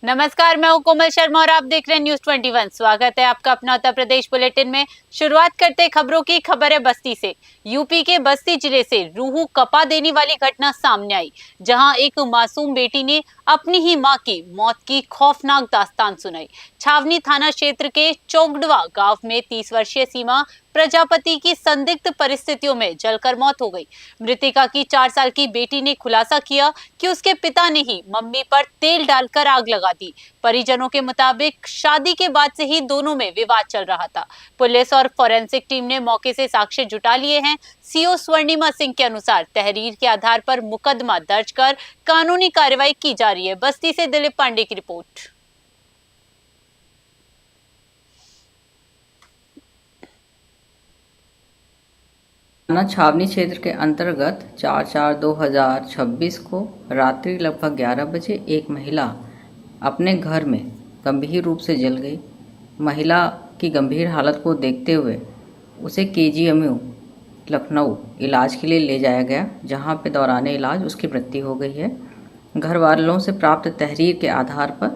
नमस्कार, मैं हूं कोमल शर्मा और आप देख रहे हैं न्यूज 21। स्वागत है आपका अपना उत्तर प्रदेश बुलेटिन में। शुरुआत करते हैं खबरों की। खबर है बस्ती से। यूपी के बस्ती जिले से रूह कपा देने वाली घटना सामने आई, जहां एक मासूम बेटी ने अपनी ही मां की मौत की खौफनाक दास्तान सुनाई। छावनी थाना क्षेत्र के चौगडवा गांव में 30 वर्षीय सीमा प्रजापति की संदिग्ध परिस्थितियों में जलकर मौत हो गई। मृतिका की 4 साल की बेटी ने खुलासा किया कि उसके पिता ने ही मम्मी पर तेल डालकर आग लगा दी। परिजनों के मुताबिक शादी के बाद से ही दोनों में विवाद चल रहा था। पुलिस और फोरेंसिक टीम ने मौके से साक्ष्य जुटा लिए हैं। सीओ स्वर्णिमा सिंह के अनुसार तहरीर के आधार पर मुकदमा दर्ज कर कानूनी कार्रवाई की जा रही है। बस्ती से दिलीप पांडे की रिपोर्ट। थाना छावनी क्षेत्र के अंतर्गत 4/4/2026 को रात्रि लगभग 11 बजे एक महिला अपने घर में गंभीर रूप से जल गई। महिला की गंभीर हालत को देखते हुए उसे केजीएमयू लखनऊ इलाज के लिए ले जाया गया, जहां पे दौरान इलाज उसकी मृत्यु हो गई है। घर वालों से प्राप्त तहरीर के आधार पर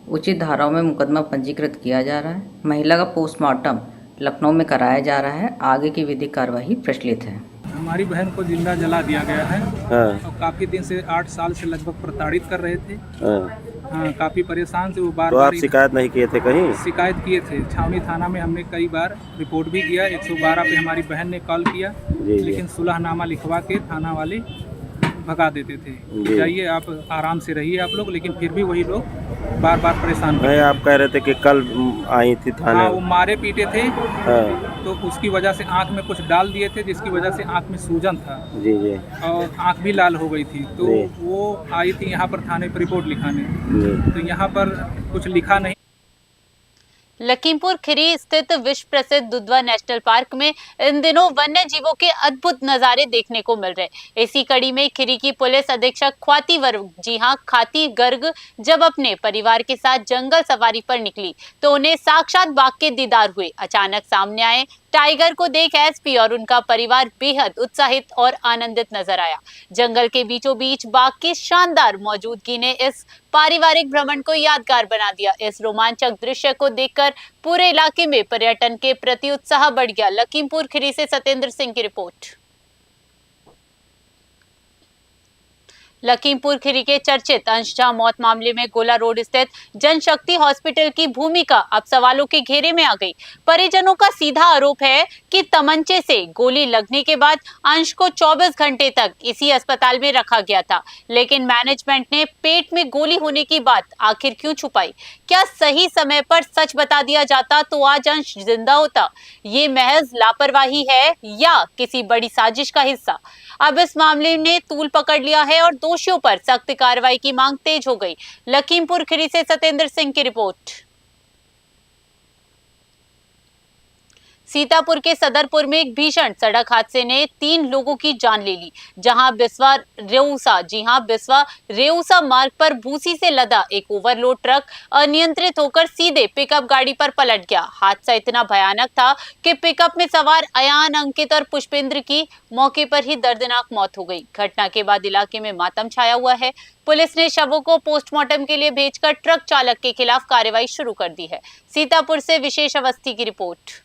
उचित धाराओं में मुकदमा पंजीकृत किया जा रहा है। महिला का पोस्टमार्टम लखनऊ में कराया जा रहा है। आगे की विधिक कार्यवाही प्रचलित है। हमारी बहन को जिंदा जला दिया गया है। और काफ़ी दिन से 8 साल से लगभग प्रताड़ित कर रहे थे। हाँ, काफ़ी परेशान थे वो। बार तो बार आप शिकायत नहीं किए थे कहीं? शिकायत किए थे। छावनी थाना में हमने कई बार रिपोर्ट भी किया। 112 पे हमारी बहन ने कॉल किया, लेकिन सुलहनामा लिखवा के थाना वाले भगा देते थे। जाइए आप आराम से रहिए आप लोग, लेकिन फिर भी वही लोग बार बार परेशान नहीं, आप कह रहे थे कि कल आई थी थाने। हाँ, वो मारे पीटे थे। हाँ। तो उसकी वजह से आंख में कुछ डाल दिए थे, जिसकी वजह से आंख में सूजन था। जी जी। और आंख भी लाल हो गई थी। तो वो आई थी यहाँ पर थाने पर रिपोर्ट लिखाने। तो यहाँ पर कुछ लिखा नहीं। लखीमपुर खीरी स्थित विश्व प्रसिद्ध दुधवा नेशनल पार्क में इन दिनों वन्य जीवों के अद्भुत नजारे देखने को मिल रहे। इसी कड़ी में खीरी की पुलिस अधीक्षक ख्वाती वर्ग, जी हां खाती गर्ग, जब अपने परिवार के साथ जंगल सफारी पर निकली तो उन्हें साक्षात बाघ के दीदार हुए। अचानक सामने आए टाइगर को देख एसपी और उनका परिवार बेहद उत्साहित और आनंदित नजर आया। जंगल के बीचों बीच बाघ की शानदार मौजूदगी ने इस पारिवारिक भ्रमण को यादगार बना दिया। इस रोमांचक दृश्य को देखकर पूरे इलाके में पर्यटन के प्रति उत्साह बढ़ गया। लखीमपुर खीरी से सत्येंद्र सिंह की रिपोर्ट। लखीमपुर खीरी के चर्चित अंशजा मौत मामले में गोला रोड स्थित जनशक्ति हॉस्पिटल की भूमिका अब सवालों के घेरे में आ गई। परिजनों का सीधा आरोप है कि तमंचे से गोली लगने के बाद अंश को 24 घंटे तक इसी अस्पताल में रखा गया था, लेकिन मैनेजमेंट ने पेट में गोली होने की बात आखिर क्यों छुपाई? क्या सही समय पर सच बता दिया जाता तो आज अंश जिंदा होता? ये महज लापरवाही है या किसी बड़ी साजिश का हिस्सा? अब इस मामले ने तूल पकड़ लिया है और दोषियों पर सख्त कार्रवाई की मांग तेज हो गई। लखीमपुर खीरी से सत्येंद्र सिंह की रिपोर्ट। सीतापुर के सदरपुर में एक भीषण सड़क हादसे ने 3 लोगों की जान ले ली, जहां बिस्वा रेउसा मार्ग पर भूसी से लदा एक ओवरलोड ट्रक अनियंत्रित होकर सीधे पिकअप गाड़ी पर पलट गया। हादसा इतना भयानक था कि पिकअप में सवार अयान, अंकित और पुष्पेंद्र की मौके पर ही दर्दनाक मौत हो गई। घटना के बाद इलाके में मातम छाया हुआ है। पुलिस ने शवों को पोस्टमार्टम के लिए भेजकर ट्रक चालक के खिलाफ कार्रवाई शुरू कर दी है। सीतापुर से विशेष अवस्थी की रिपोर्ट।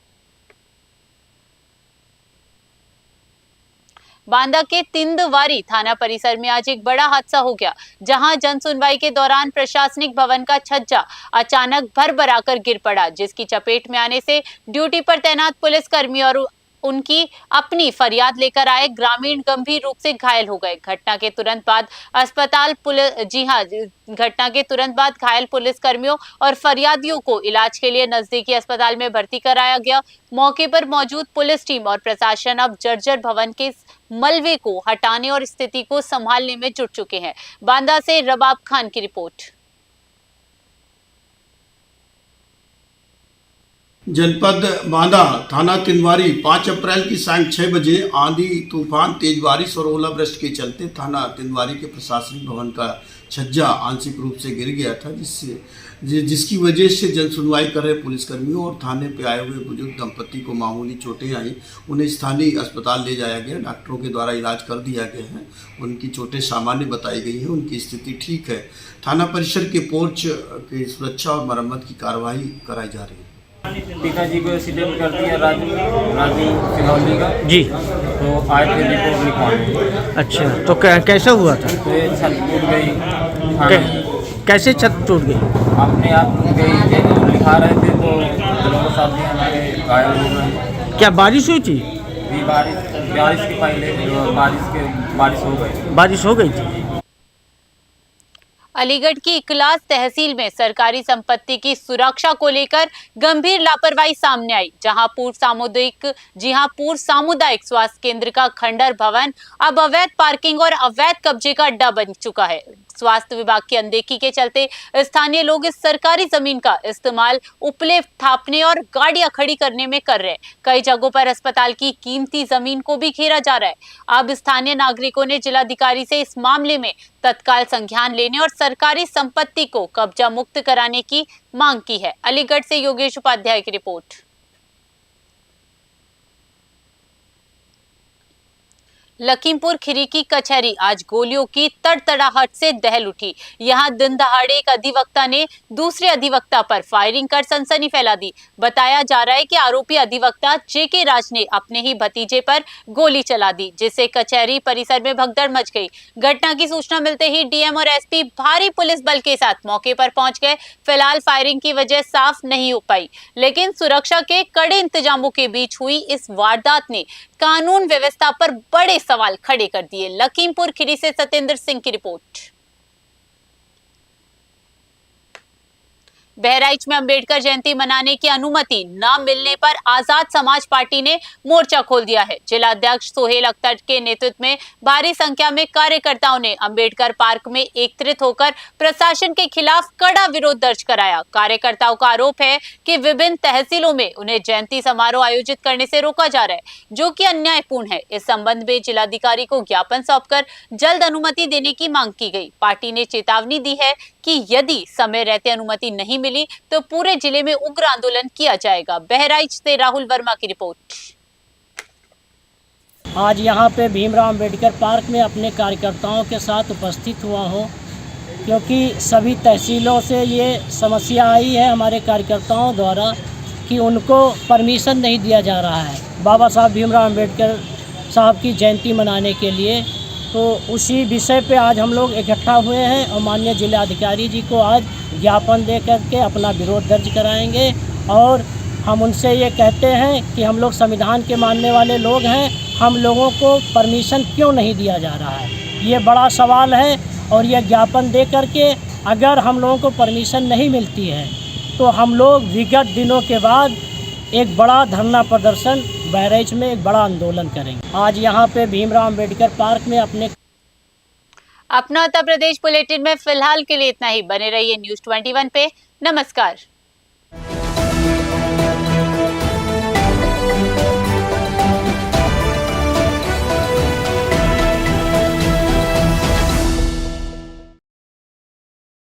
बांदा के तिंदवारी थाना परिसर में आज एक बड़ा हादसा हो गया, जहां जन सुनवाई के दौरान प्रशासनिक भवन का छज्जा अचानक भरभराकर गिर पड़ा, जिसकी चपेट में आने से ड्यूटी पर तैनात पुलिसकर्मी और उनकी अपनी फरियाद लेकर आए ग्रामीण गंभीर रूप से घायल हो गए। घटना के तुरंत बाद घायल पुलिसकर्मियों और फरियादियों को इलाज के लिए नजदीकी अस्पताल में भर्ती कराया गया। मौके पर मौजूद पुलिस टीम और प्रशासन अब जर्जर भवन के मलबे को हटाने और स्थिति को संभालने में जुट चुके हैं। बांदा से रबाब खान की रिपोर्ट। जनपद बांदा थाना तिंदवारी 5 अप्रैल की सांझ 6 बजे आंधी तूफान, तेज बारिश और ओलावृष्टि के चलते थाना तिंदवारी के प्रशासनिक भवन का छज्जा आंशिक रूप से गिर गया था, जिससे जिसकी वजह से जन सुनवाई कर रहे पुलिसकर्मियों और थाने पे आए हुए बुजुर्ग दंपति को मामूली चोटें आई। उन्हें स्थानीय अस्पताल ले जाया गया, डॉक्टरों के द्वारा इलाज कर दिया गया है। उनकी चोटें सामान्य बताई गई हैं, उनकी स्थिति ठीक है। थाना परिसर के पोर्च की सुरक्षा और मरम्मत की कार्रवाई कराई जा रही है। पिताजी को एक्सीडेंट कर दिया राजू सिलौली का जी। तो आए थे रिपोर्ट लिखवाने। अच्छा, तो कैसे हुआ था? तो ये छत टूट गई। कैसे छत टूट गई? अपने आप टूट गई। जब लिखा रहे थे तो दोनों साथी हमारे घायल हो गए। क्या बारिश हुई थी? भी बारिश के पहले बारिश हो गई। बारिश हो गई थी। अलीगढ़ की इकलास तहसील में सरकारी संपत्ति की सुरक्षा को लेकर गंभीर लापरवाही सामने आई, जहां पूर्व सामुदायिक स्वास्थ्य केंद्र का खंडर भवन अब अवैध पार्किंग और अवैध कब्जे का अड्डा बन चुका है। स्वास्थ्य विभाग की अनदेखी के चलते स्थानीय लोग इस सरकारी जमीन का इस्तेमाल उपले थापने और गाड़ियां खड़ी करने में कर रहे हैं। कई जगहों पर अस्पताल की कीमती जमीन को भी घेरा जा रहा है। अब स्थानीय नागरिकों ने जिलाधिकारी से इस मामले में तत्काल संज्ञान लेने और सरकारी संपत्ति को कब्जा मुक्त कराने की मांग की है। अलीगढ़ से योगेश उपाध्याय की रिपोर्ट। लखीमपुर खीरी की कचहरी आज गोलियों की तड़तड़ाहट से दहल उठी। यहां दिन दहाड़े एक अधिवक्ता ने दूसरे अधिवक्ता पर फायरिंग कर सनसनी फैला दी। बताया जा रहा है कि आरोपी अधिवक्ता जेके राज ने अपने ही भतीजे पर गोली चला दी, जिससे कचहरी परिसर में भगदड़ मच गई। घटना की सूचना मिलते ही डीएम और एसपी भारी पुलिस बल के साथ मौके पर पहुंच गए। फिलहाल फायरिंग की वजह साफ नहीं हो पाई, लेकिन सुरक्षा के कड़े इंतजामों के बीच हुई इस वारदात ने कानून व्यवस्था पर बड़े सवाल खड़े कर दिए। लखीमपुर खीरी से सत्येंद्र सिंह की रिपोर्ट। बहराइच में अंबेडकर जयंती मनाने की अनुमति न मिलने पर आजाद समाज पार्टी ने मोर्चा खोल दिया है। जिला अध्यक्ष सोहेल अख्तर के नेतृत्व में भारी संख्या में कार्यकर्ताओं ने अंबेडकर पार्क में एकत्रित होकर प्रशासन के खिलाफ कड़ा विरोध दर्ज कराया। कार्यकर्ताओं का आरोप है कि विभिन्न तहसीलों में उन्हें जयंती समारोह आयोजित करने से रोका जा रहा है, जो कि अन्यायपूर्ण है। इस संबंध में जिलाधिकारी को ज्ञापन सौंपकर जल्द अनुमति देने की मांग की गई। पार्टी ने चेतावनी दी है कि यदि समय रहते अनुमति नहीं मिली तो पूरे जिले में उग्र आंदोलन किया जाएगा। बहराइच से राहुल वर्मा की रिपोर्ट। आज यहाँ पे भीमराव अंबेडकर पार्क में अपने कार्यकर्ताओं के साथ उपस्थित हुआ हूँ, क्योंकि सभी तहसीलों से ये समस्या आई है हमारे कार्यकर्ताओं द्वारा कि उनको परमिशन नहीं दिया जा रहा है बाबा साहब भीमराव अंबेडकर साहब की जयंती मनाने के लिए। तो उसी विषय पे आज हम लोग इकट्ठा हुए हैं और माननीय जिलाधिकारी जी को आज ज्ञापन दे करके अपना विरोध दर्ज कराएंगे। और हम उनसे ये कहते हैं कि हम लोग संविधान के मानने वाले लोग हैं, हम लोगों को परमिशन क्यों नहीं दिया जा रहा है, ये बड़ा सवाल है। और ये ज्ञापन दे करके अगर हम लोगों को परमिशन नहीं मिलती है तो हम लोग विगत दिनों के बाद एक बड़ा धरना प्रदर्शन बहराइच में एक बड़ा आंदोलन करेंगे। आज यहाँ पे भीमराव अंबेडकर पार्क में अपना उत्तर प्रदेश बुलेटिन में फिलहाल के लिए इतना ही। बने रहिए न्यूज़ 21 पे। नमस्कार।